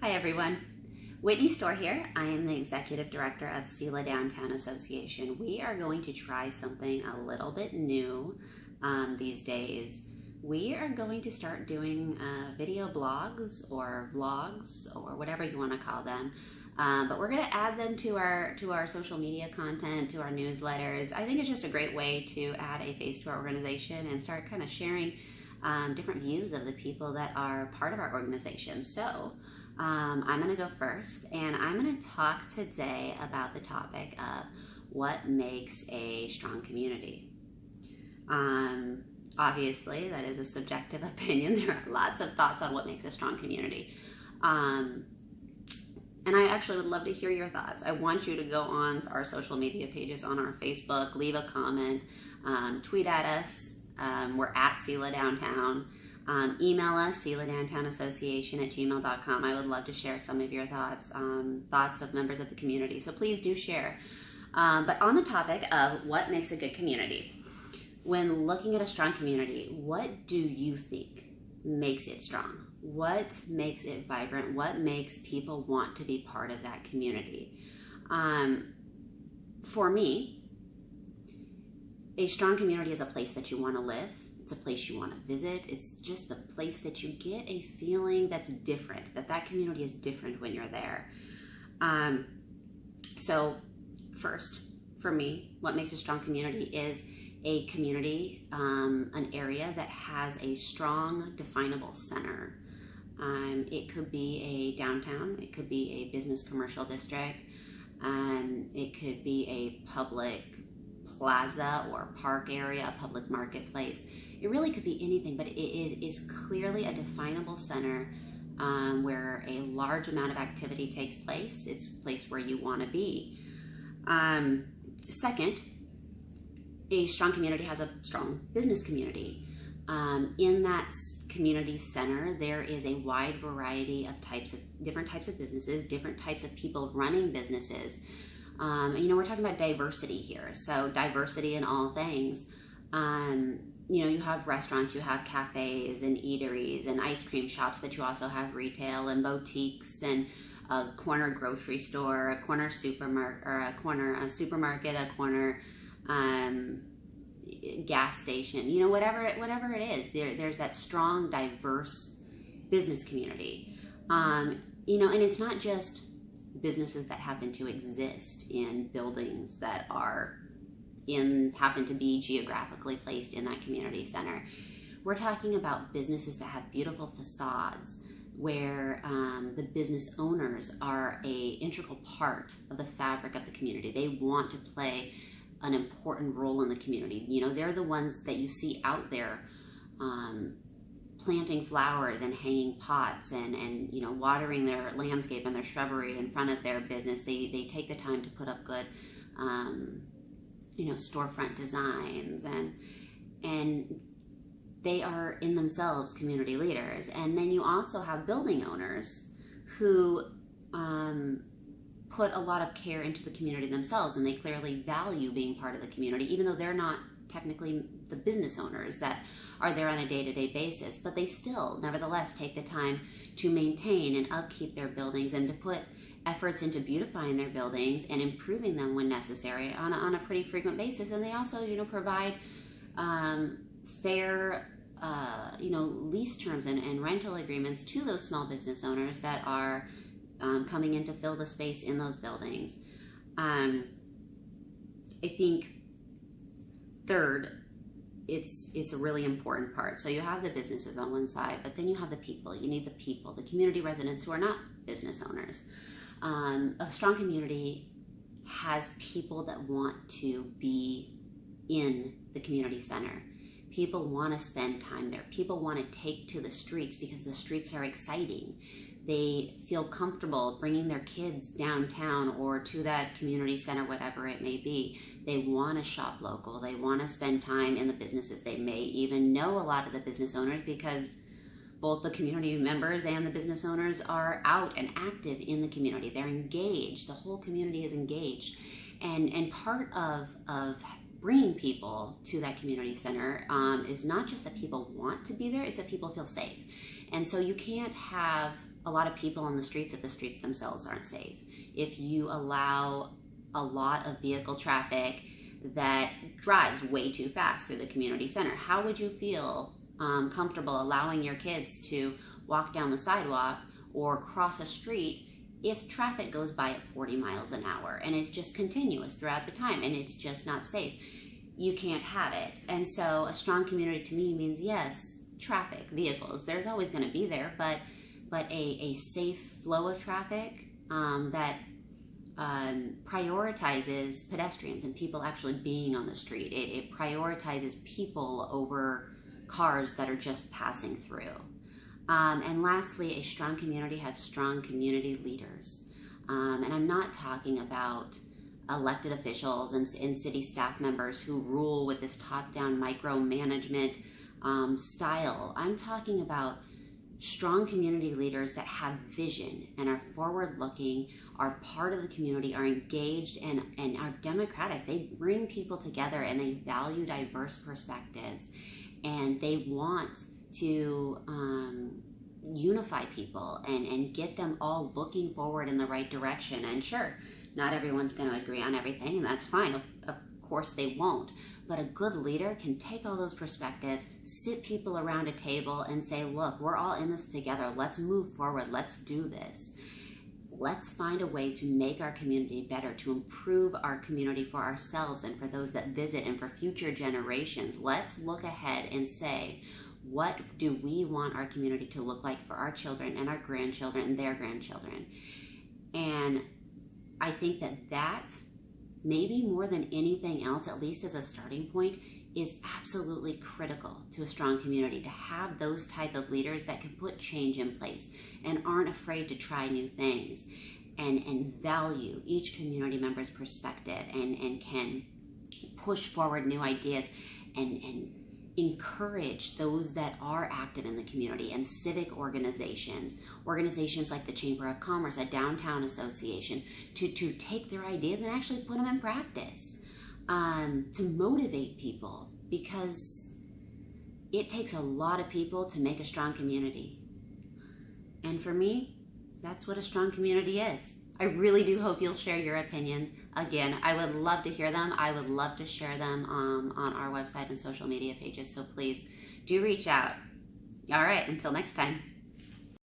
Hi everyone, Whitney Stohr here. I am the Executive Director of Selah Downtown Association. We are going to try something a little bit new these days. We are going to start doing video blogs or vlogs or whatever you want to call them. But we're going to add them to our social media content, to our newsletters. I think it's just a great way to add a face to our organization and start kind of sharing different views of the people that are part of our organization. So I'm going to go first, and I'm going to talk today about the topic of what makes a strong community. Obviously, that is a subjective opinion. There are lots of thoughts on what makes a strong community. And I actually would love to hear your thoughts. I want you to go on our social media pages, on our Facebook, leave a comment, tweet at us. We're at Selah Downtown. Email us, selahdowntown@gmail.com. I would love to share some of your thoughts, thoughts of members of the community. So please do share. But on the topic of what makes a good community, when looking at a strong community, what do you think makes it strong? What makes it vibrant? What makes people want to be part of that community? For me, a strong community is a place that you want to live. It's a place you want to visit. It's just the place that you get a feeling that's different, that community is different when you're there. So first, for me, what makes a strong community is a community, an area that has a strong, definable center. It could be a downtown, it could be a business commercial district, it could be a public plaza or park area, a public marketplace. It really could be anything, but it is clearly a definable center where a large amount of activity takes place. It's a place where you want to be. Second, a strong community has a strong business community. In that community center, there is a wide variety of different types of businesses, different types of people running businesses. We're talking about diversity here. So diversity in all things. You have restaurants, you have cafes and eateries and ice cream shops, but you also have retail and boutiques and a corner grocery store, a corner supermarket, or a supermarket, a corner gas station. Whatever it is, there's that strong, diverse business community. And it's not just businesses that happen to exist in buildings that happen to be geographically placed in that community center. We're talking about businesses that have beautiful facades where the business owners are an integral part of the fabric of the community. They want to play an important role in the community. They're the ones that you see out there planting flowers and hanging pots and watering their landscape and their shrubbery in front of their business. They take the time to put up good storefront designs, and they are in themselves community leaders. And then you also have building owners who put a lot of care into the community themselves, and they clearly value being part of the community, even though they're not technically the business owners that are there on a day-to-day basis, but they still nevertheless take the time to maintain and upkeep their buildings and to put efforts into beautifying their buildings and improving them when necessary on a pretty frequent basis. And they also provide fair lease terms and rental agreements to those small business owners that are coming in to fill the space in those buildings. I think third, it's a really important part. So you have the businesses on one side, but then you have the people. You need the people, the community residents who are not business owners. A strong community has people that want to be in the community center. People want to spend time there. People want to take to the streets because the streets are exciting. They feel comfortable bringing their kids downtown or to that community center, whatever it may be. They want to shop local. They want to spend time in the businesses. They may even know a lot of the business owners because both the community members and the business owners are out and active in the community. They're engaged. The whole community is engaged. And part of bringing people to that community center is not just that people want to be there, it's that people feel safe. And so you can't have a lot of people on the streets if the streets themselves aren't safe. If you allow a lot of vehicle traffic that drives way too fast through the community center, how would you feel comfortable allowing your kids to walk down the sidewalk or cross a street if traffic goes by at 40 miles an hour and it's just continuous throughout the time and it's just not safe? You can't have it. And so a strong community to me means, yes, traffic, vehicles, there's always going to be there, but a safe flow of traffic that prioritizes pedestrians and people actually being on the street. It prioritizes people over cars that are just passing through. And lastly, a strong community has strong community leaders. And I'm not talking about elected officials and city staff members who rule with this top-down micromanagement style. I'm talking about strong community leaders that have vision and are forward-looking, are part of the community, are engaged, and are democratic. They bring people together and they value diverse perspectives, and they want to unify people and get them all looking forward in the right direction. And sure, not everyone's going to agree on everything, and that's fine. Of course they won't. But a good leader can take all those perspectives, sit people around a table and say, look, we're all in this together. Let's move forward. Let's do this. Let's find a way to make our community better, to improve our community for ourselves and for those that visit and for future generations. Let's look ahead and say, what do we want our community to look like for our children and our grandchildren and their grandchildren? And I think that maybe more than anything else, at least as a starting point, is absolutely critical to a strong community, to have those type of leaders that can put change in place and aren't afraid to try new things and value each community member's perspective and can push forward new ideas and encourage those that are active in the community and civic organizations like the Chamber of Commerce, a downtown association, to take their ideas and actually put them in practice, to motivate people, because it takes a lot of people to make a strong community. And for me, that's what a strong community is. I really do hope you'll share your opinions. Again, I would love to hear them. I would love to share them on our website and social media pages. So please do reach out. All right, until next time.